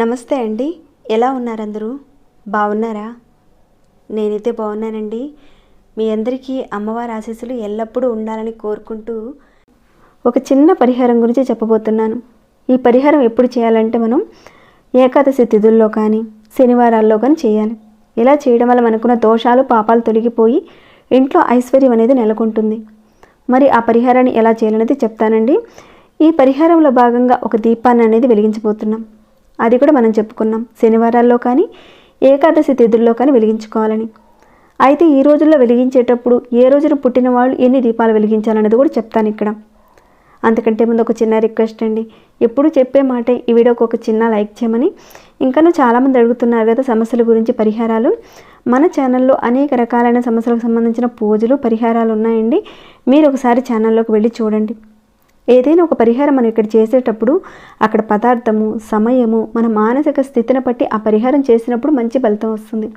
నమస్తే అండి, ఎలా ఉన్నారు అందరూ? బాగున్నారా? నేనైతే బాగున్నానండి. మీ అందరికీ అమ్మవారి ఆశీస్సులు ఎల్లప్పుడూ ఉండాలని కోరుకుంటూ ఒక చిన్న పరిహారం గురించి చెప్పబోతున్నాను. ఈ పరిహారం ఎప్పుడు చేయాలంటే మనం ఏకాదశి తిథుల్లో కానీ శనివారాల్లో కానీ చేయాలి. ఇలా చేయడం వల్ల మనకున్న దోషాలు పాపాలు తొలగిపోయి ఇంట్లో ఐశ్వర్యం అనేది నెలకొంటుంది. మరి ఆ పరిహారాన్ని ఎలా చేయాలనేది చెప్తానండి. ఈ పరిహారంలో భాగంగా ఒక దీపాన్ని అనేది వెలిగించబోతున్నాం. అది కూడా మనం చెప్పుకున్నాం, శనివారాల్లో కానీ ఏకాదశి తిథుల్లో కానీ వెలిగించుకోవాలని. అయితే ఈ రోజుల్లో వెలిగించేటప్పుడు ఏ రోజున పుట్టిన వాళ్ళు ఎన్ని దీపాలు వెలిగించాలనేది కూడా చెప్తాను ఇక్కడ. అంతకంటే ముందు ఒక చిన్న రిక్వెస్ట్ అండి, ఎప్పుడు చెప్పే మాటే ఈ వీడియోకి ఒక చిన్న లైక్ చేయమని. ఇంకనూ చాలామంది అడుగుతున్నారు కదా సమస్యల గురించి పరిహారాలు. మన ఛానల్లో అనేక రకాలైన సమస్యలకు సంబంధించిన పూజలు పరిహారాలు ఉన్నాయండి. మీరు ఒకసారి ఛానల్లోకి వెళ్ళి చూడండి. ఏదైనా ఒక పరిహారం మనం ఇక్కడ చేసేటప్పుడు అక్కడ పదార్థము, సమయము, మన మానసిక స్థితిని బట్టి ఆ పరిహారం చేసినప్పుడు మంచి ఫలితం వస్తుంది.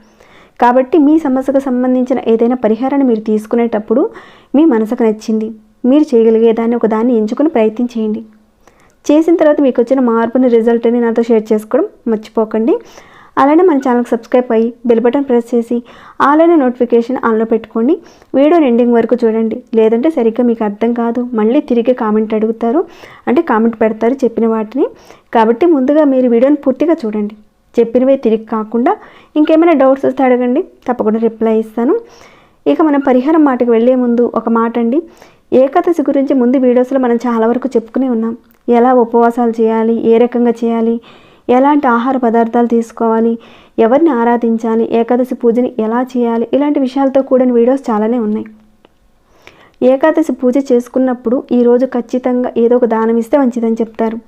కాబట్టి మీ సమస్యకు సంబంధించిన ఏదైనా పరిహారాన్ని మీరు తీసుకునేటప్పుడు మీ మనసుకు నచ్చింది, మీరు చేయగలిగే దాన్ని ఎంచుకుని ప్రయత్నం చేయండి. చేసిన తర్వాత మీకు వచ్చిన మార్పుని రిజల్ట్ని నాతో షేర్ చేసుకోవడం మర్చిపోకండి. అలానే మన ఛానల్కి సబ్స్క్రైబ్ అయ్యి బెల్ బటన్ ప్రెస్ చేసి ఆన్లైన్ నోటిఫికేషన్ ఆన్లో పెట్టుకోండి. వీడియోని ఎండింగ్ వరకు చూడండి. లేదంటే సరిగ్గా మీకు అర్థం కాదు, మళ్ళీ తిరిగి కామెంట్ అడుగుతారు, అంటే కామెంట్ పెడతారు చెప్పిన వాటిని. కాబట్టి ముందుగా మీరు వీడియోని పూర్తిగా చూడండి. చెప్పినవే తిరిగి కాకుండా ఇంకేమైనా డౌట్స్ వస్తే అడగండి, తప్పకుండా రిప్లై ఇస్తాను. ఇక మనం పరిహారం మాటకు వెళ్ళే ముందు ఒక మాట అండి. ఏకాదశి గురించి ముందు వీడియోస్లో మనం చాలా వరకు చెప్పుకునే ఉన్నాం. ఎలా ఉపవాసాలు చేయాలి, ఏ రకంగా చేయాలి, ఎలాంటి ఆహార పదార్థాలు తీసుకోవాలి, ఎవరిని ఆరాధించాలి, ఏకాదశి పూజని ఎలా చేయాలి, ఇలాంటి విషయాలతో కూడిన వీడియోస్ చాలానే ఉన్నాయి. ఏకాదశి పూజ చేసుకున్నప్పుడు ఈరోజు ఖచ్చితంగా ఏదో ఒక దానం ఇస్తే మంచిదని చెప్తారు.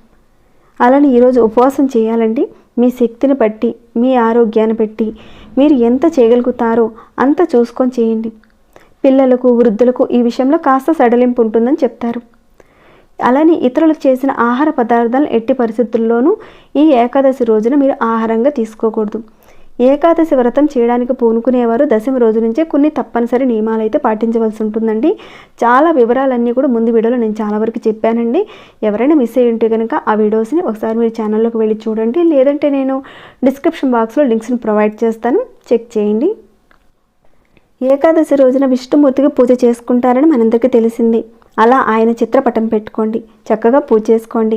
అలానే ఈరోజు ఉపవాసం చేయాలండి. మీ శక్తిని బట్టి, మీ ఆరోగ్యాన్ని బట్టి మీరు ఎంత చేయగలుగుతారో అంత చూసుకొని చేయండి. పిల్లలకు, వృద్ధులకు ఈ విషయంలో కాస్త సడలింపు ఉంటుందని చెప్తారు. అలానే ఇతరులకు చేసిన ఆహార పదార్థాలను ఎట్టి పరిస్థితుల్లోనూ ఈ ఏకాదశి రోజున మీరు ఆహారంగా తీసుకోకూడదు. ఏకాదశి వ్రతం చేయడానికి పూనుకునేవారు దశమి రోజు నుంచే కొన్ని తప్పనిసరి నియమాలు అయితే పాటించవలసి ఉంటుందండి. చాలా వివరాలన్నీ కూడా ముందు వీడియోలో నేను చాలా వరకు చెప్పానండి. ఎవరైనా మిస్ అయ్యి ఉంటే కనుక ఆ వీడియోస్ని ఒకసారి మీరు ఛానల్లోకి వెళ్ళి చూడండి. లేదంటే నేను డిస్క్రిప్షన్ బాక్స్లో లింక్స్ని ప్రొవైడ్ చేస్తాను, చెక్ చేయండి. ఏకాదశి రోజున విష్ణుమూర్తికి పూజ చేసుకుంటారని మనందరికీ తెలిసింది. అలా ఆయన చిత్రపటం పెట్టుకోండి, చక్కగా పూజ చేసుకోండి.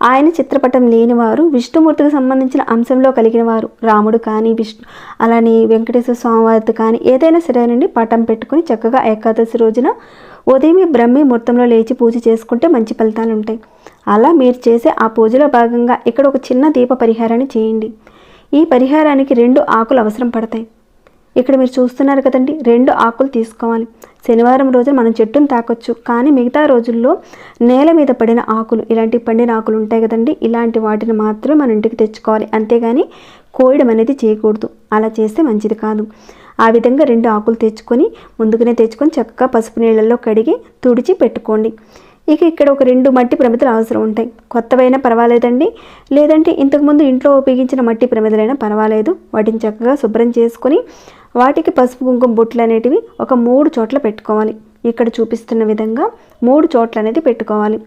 ఆయన చిత్రపటం లేని వారు, విష్ణుమూర్తికి సంబంధించిన అంశంలో కలిగిన వారు, రాముడు కానీ అలానే వెంకటేశ్వర స్వామివారిది కానీ ఏదైనా సరేనండి, పటం పెట్టుకుని చక్కగా ఏకాదశి రోజున ఉదయమే బ్రహ్మీ ముహూర్తంలో లేచి పూజ చేసుకుంటే మంచి ఫలితాలు ఉంటాయి. అలా మీరు చేసే ఆ పూజలో భాగంగా ఇక్కడ ఒక చిన్న దీప పరిహారాన్ని చేయండి. ఈ పరిహారానికి 2 ఆకులు అవసరం పడతాయి. ఇక్కడ మీరు చూస్తున్నారు కదండి, 2 ఆకులు తీసుకోవాలి. శనివారం రోజున మనం చెట్టును తాకొచ్చు, కానీ మిగతా రోజుల్లో నేల మీద పడిన ఆకులు, ఇలాంటి పండిన ఆకులు ఉంటాయి కదండి, ఇలాంటి వాటిని మాత్రమే మన ఇంటికి తెచ్చుకోవాలి. అంతేగాని కోయడం అనేది చేయకూడదు. అలా చేస్తే మంచిది కాదు. ఆ విధంగా 2 ఆకులు ముందుగానే తెచ్చుకొని చక్కగా పసుపు నీళ్ళల్లో కడిగి తుడిచి పెట్టుకోండి. ఇక ఇక్కడ ఒక 2 మట్టి ప్రమిదలు అవసరం ఉంటాయి. కొత్తవైనా పర్వాలేదండి, లేదంటే ఇంతకుముందు ఇంట్లో ఉపయోగించిన మట్టి ప్రమిదలైనా పర్వాలేదు. వాటిని చక్కగా శుభ్రం చేసుకొని వాటికి పసుపు కుంకుమ బొట్లు అనేటివి ఒక 3 చోట్ల పెట్టుకోవాలి. ఇక్కడ చూపిస్తున్న విధంగా 3 చోట్ల అనేది పెట్టుకోవాలి.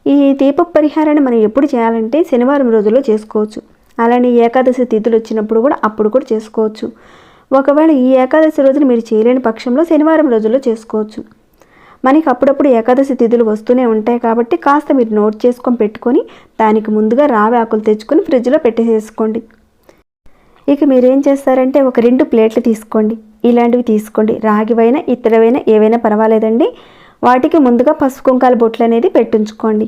ఈ దీప పరిహారాన్ని మనం ఎప్పుడు చేయాలంటే శనివారం రోజుల్లో చేసుకోవచ్చు. అలానే ఏకాదశి తిథులు వచ్చినప్పుడు కూడా అప్పుడు కూడా చేసుకోవచ్చు. ఒకవేళ ఈ ఏకాదశి రోజున మీరు చేయలేని పక్షంలో శనివారం రోజుల్లో చేసుకోవచ్చు. మనకి అప్పుడప్పుడు ఏకాదశి తిథులు వస్తూనే ఉంటాయి కాబట్టి కాస్త మీరు నోట్ చేసుకొని పెట్టుకొని దానికి ముందుగా రావి ఆకులు తెచ్చుకొని ఫ్రిడ్జ్లో పెట్టేసేసుకోండి. ఇక మీరేం చేస్తారంటే ఒక 2 ప్లేట్లు తీసుకోండి. ఇలాంటివి తీసుకోండి, రాగివైనా ఇతరవైనా ఏవైనా పర్వాలేదండి. వాటికి ముందుగా పసుపు కుంకాల బొట్లు అనేది పెట్టించుకోండి.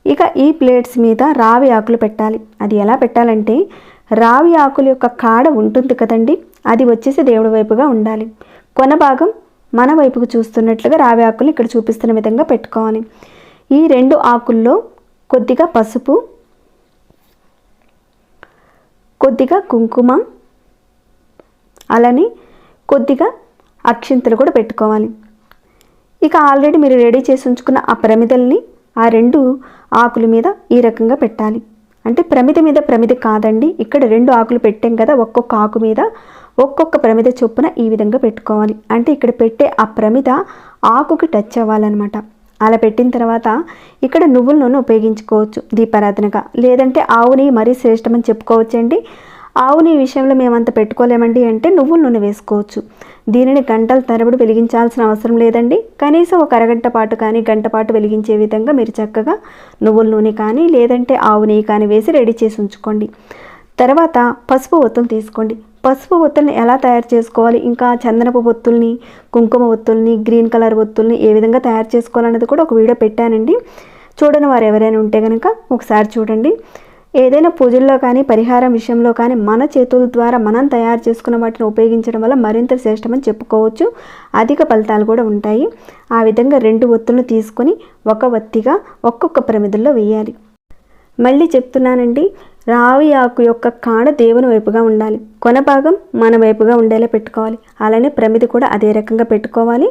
ఇక ఈ ప్లేట్స్ మీద రావి ఆకులు పెట్టాలి. అది ఎలా పెట్టాలంటే రావి ఆకుల యొక్క కాడ ఉంటుంది కదండి, అది వచ్చేసి దేవుడి వైపుగా ఉండాలి. కొన భాగం మన వైపుకు చూస్తున్నట్లుగా రావి ఆకులు ఇక్కడ చూపిస్తున్న విధంగా పెట్టుకోవాలి. ఈ 2 ఆకుల్లో కొద్దిగా పసుపు, కొద్దిగా కుంకుమ, అలానే కొద్దిగా అక్షింతలు కూడా పెట్టుకోవాలి. ఇక ఆల్రెడీ మీరు రెడీ చేసి ఉంచుకున్న ఆ ప్రమిదల్ని ఆ 2 ఆకుల మీద ఈ రకంగా పెట్టాలి. అంటే ప్రమిద మీద ప్రమిద కాదండి, ఇక్కడ 2 ఆకులు పెట్టాం కదా, ఒక్కొక్క ఆకు మీద ఒక్కొక్క ప్రమిద చొప్పున ఈ విధంగా పెట్టుకోవాలి. అంటే ఇక్కడ పెట్టే ఆ ప్రమిద ఆకుకి టచ్ అవ్వాలన్నమాట. అలా పెట్టిన తర్వాత ఇక్కడ నువ్వుల నూనె ఉపయోగించుకోవచ్చు దీపారాధనగా, లేదంటే ఆవు నెయ్యి మరీ శ్రేష్టమని చెప్పుకోవచ్చండి. ఆవు నెయ్యి విషయంలో మేమంత పెట్టుకోలేమండి అంటే నువ్వుల నూనె వేసుకోవచ్చు. దీనిని గంటల తరబడి వెలిగించాల్సిన అవసరం లేదండి. కనీసం ఒక అరగంట పాటు కానీ గంట పాటు వెలిగించే విధంగా మీరు చక్కగా నువ్వుల నూనె కానీ లేదంటే ఆవు నెయ్యి కానీ వేసి రెడీ చేసి ఉంచుకోండి. తర్వాత పసుపు ఒత్తులు తీసుకోండి. పసుపు ఒత్తుల్ని ఎలా తయారు చేసుకోవాలి, ఇంకా చందనపు ఒత్తుల్ని, కుంకుమ ఒత్తుల్ని, గ్రీన్ కలర్ ఒత్తుల్ని ఏ విధంగా తయారు చేసుకోవాలన్నది కూడా ఒక వీడియో పెట్టానండి. చూడని వారు ఎవరైనా ఉంటే కనుక ఒకసారి చూడండి. ఏదైనా పూజల్లో కానీ పరిహారం విషయంలో కానీ మన చేతుల ద్వారా మనం తయారు చేసుకున్న వాటిని ఉపయోగించడం వల్ల మరింత శ్రేష్టమని చెప్పుకోవచ్చు. అధిక ఫలితాలు కూడా ఉంటాయి. ఆ విధంగా 2 ఒత్తులను తీసుకొని ఒక ఒత్తిగా ఒక్కొక్క ప్రమిదల్లో వేయాలి. మళ్ళీ చెప్తున్నానండి, రావి ఆకు యొక్క కాడ దేవుని వైపుగా ఉండాలి, కొన భాగం మన వైపుగా ఉండేలా పెట్టుకోవాలి. అలానే ప్రమిది కూడా అదే రకంగా పెట్టుకోవాలి.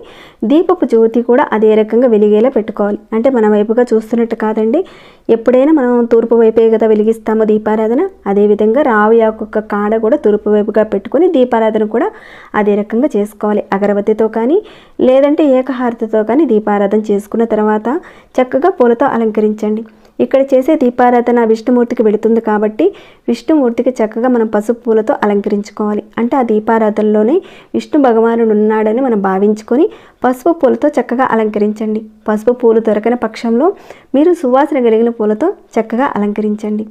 దీపపు జ్యోతి కూడా అదే రకంగా వెలిగేలా పెట్టుకోవాలి. అంటే మన వైపుగా చూస్తున్నట్టు కాదండి. ఎప్పుడైనా మనం తూర్పు వైపే కదా వెలిగిస్తామో దీపారాధన, అదేవిధంగా రావి ఆకు యొక్క కాడ కూడా తూర్పు వైపుగా పెట్టుకొని దీపారాధన కూడా అదే రకంగా చేసుకోవాలి. అగరబత్తితో కానీ లేదంటే ఏకహారతితో కానీ దీపారాధన చేసుకున్న తర్వాత చక్కగా పూలతో అలంకరించండి. ఇక్కడ చేసే దీపారాధన విష్ణుమూర్తికి వెళుతుంది కాబట్టి విష్ణుమూర్తికి చక్కగా మనం పసుపు పూలతో అలంకరించుకోవాలి. అంటే ఆ దీపారాధనలోనే విష్ణు భగవానుడు ఉన్నాడని మనం భావించుకొని పసుపు పూలతో చక్కగా అలంకరించండి. పసుపు పూలు దొరకని పక్షంలో మీరు సువాసన కలిగిన పూలతో చక్కగా అలంకరించండి.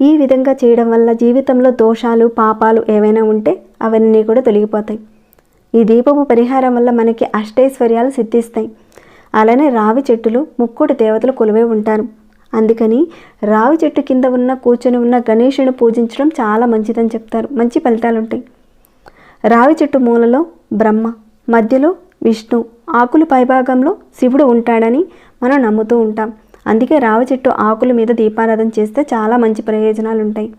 ఈ విధంగా చేయడం వల్ల జీవితంలో దోషాలు పాపాలు ఏవైనా ఉంటే అవన్నీ కూడా తొలగిపోతాయి. ఈ దీపపు పరిహారం వల్ల మనకి అష్టైశ్వర్యాలు సిద్ధిస్తాయి. అలానే రావి చెట్టులో ముక్కోటి దేవతలు కొలువై ఉంటారు. అందుకని రావి చెట్టు కింద కూర్చొని ఉన్న గణేశుని పూజించడం చాలా మంచిదని చెప్తారు. మంచి ఫలితాలు ఉంటాయి. రావి చెట్టు మూలలో బ్రహ్మ, మధ్యలో విష్ణు, ఆకులు పైభాగంలో శివుడు ఉంటాడని మనం నమ్ముతూ ఉంటాం. అందుకే రావి చెట్టు ఆకుల మీద దీపారాధన చేస్తే చాలా మంచి ప్రయోజనాలు ఉంటాయి.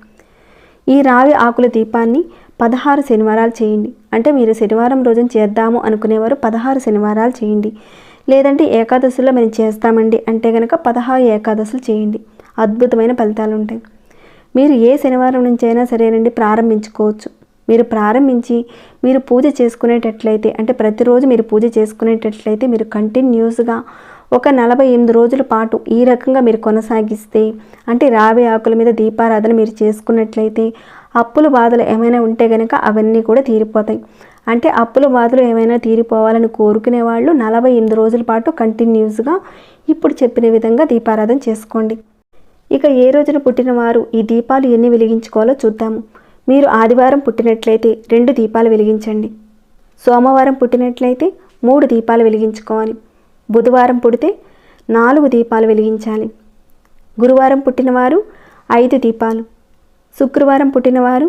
ఈ రావి ఆకుల దీపాన్ని 16 శనివారాలు చేయండి. అంటే మీరు శనివారం రోజున చేద్దాము అనుకునేవారు 16 శనివారాలు చేయండి. లేదంటే ఏకాదశుల్లో మేము చేస్తామండి అంటే కనుక 16 ఏకాదశులు చేయండి. అద్భుతమైన ఫలితాలు ఉంటాయి. మీరు ఏ శనివారం నుంచి అయినా సరేనండి ప్రారంభించుకోవచ్చు. మీరు ప్రారంభించి మీరు పూజ చేసుకునేటట్లయితే, అంటే ప్రతిరోజు మీరు పూజ చేసుకునేటట్లయితే మీరు కంటిన్యూస్గా ఒక 48 రోజుల పాటు ఈ రకంగా మీరు కొనసాగిస్తే, అంటే రావి ఆకుల మీద దీపారాధన మీరు చేసుకున్నట్లయితే అప్పుల బాధలు ఏమైనా ఉంటే కనుక అవన్నీ కూడా తీరిపోతాయి. అంటే అప్పుల బాధలు ఏమైనా తీరిపోవాలని కోరుకునే వాళ్ళు 48 రోజుల పాటు కంటిన్యూస్గా ఇప్పుడు చెప్పిన విధంగా దీపారాధన చేసుకోండి. ఇక ఏ రోజున పుట్టిన వారు ఈ దీపాలు ఎన్ని వెలిగించుకోవాలో చూద్దాము. మీరు ఆదివారం పుట్టినట్లయితే 2 దీపాలు వెలిగించండి. సోమవారం పుట్టినట్లయితే 3 దీపాలు వెలిగించుకోవాలి. బుధవారం పుడితే 4 దీపాలు వెలిగించాలి. గురువారం పుట్టినవారు 5 దీపాలు. శుక్రవారం పుట్టినవారు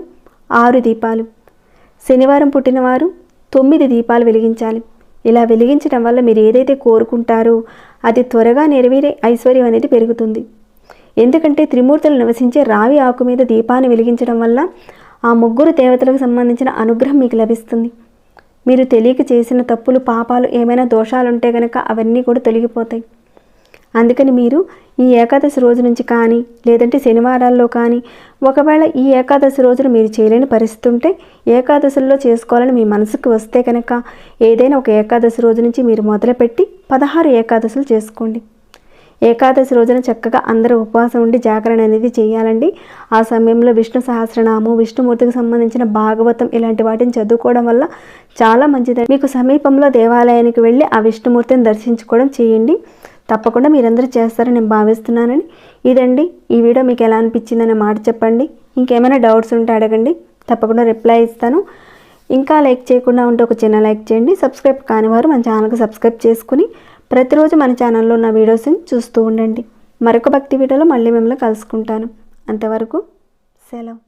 6 దీపాలు. శనివారం పుట్టినవారు 9 దీపాలు వెలిగించాలి. ఇలా వెలిగించడం వల్ల మీరు ఏదైతే కోరుకుంటారో అది త్వరగా నెరవేరే ఐశ్వర్యం అనేది పెరుగుతుంది. ఎందుకంటే త్రిమూర్తులు నివసించే రావి ఆకు మీద దీపాన్ని వెలిగించడం వల్ల ఆ 3 దేవతలకు సంబంధించిన అనుగ్రహం మీకు లభిస్తుంది. మీరు తెలియక చేసిన తప్పులు పాపాలు ఏమైనా దోషాలు ఉంటే కనుక అవన్నీ కూడా తొలగిపోతాయి. అందుకని మీరు ఈ ఏకాదశి రోజు నుంచి కానీ లేదంటే శనివారాల్లో కానీ ఒకవేళ ఈ ఏకాదశి రోజున మీరు చేయలేని పరిస్థితి ఉంటే ఏకాదశుల్లో చేసుకోవాలని మీ మనసుకు వస్తే కనుక ఏదైనా ఒక ఏకాదశి రోజు నుంచి మీరు మొదలుపెట్టి 16 ఏకాదశులు చేసుకోండి. ఏకాదశి రోజున చక్కగా అందరూ ఉపవాసం ఉండి జాగరణ అనేది చేయాలండి. ఆ సమయంలో విష్ణు సహస్రనామం, విష్ణుమూర్తికి సంబంధించిన భాగవతం ఇలాంటి వాటిని చదువుకోవడం వల్ల చాలా మంచిదండి. మీకు సమీపంలో దేవాలయానికి వెళ్ళి ఆ విష్ణుమూర్తిని దర్శించుకోవడం చేయండి. తప్పకుండా మీరందరూ చేస్తారని నేను భావిస్తున్నానని. ఇదండి ఈ వీడియో మీకు ఎలా అనిపించిందనే మాట చెప్పండి. ఇంకేమైనా డౌట్స్ ఉంటే అడగండి, తప్పకుండా రిప్లై ఇస్తాను. ఇంకా లైక్ చేయకుండా ఉంటే ఒక చిన్న లైక్ చేయండి. సబ్స్క్రైబ్ కాని వారు మన ఛానల్కి సబ్స్క్రైబ్ చేసుకుని ప్రతిరోజు మన ఛానల్లో ఉన్న వీడియోస్ని చూస్తూ ఉండండి. మరొక భక్తి వీడియోలో మళ్ళీ మిమ్మల్ని కలుసుకుంటాను. అంతవరకు సెలవు.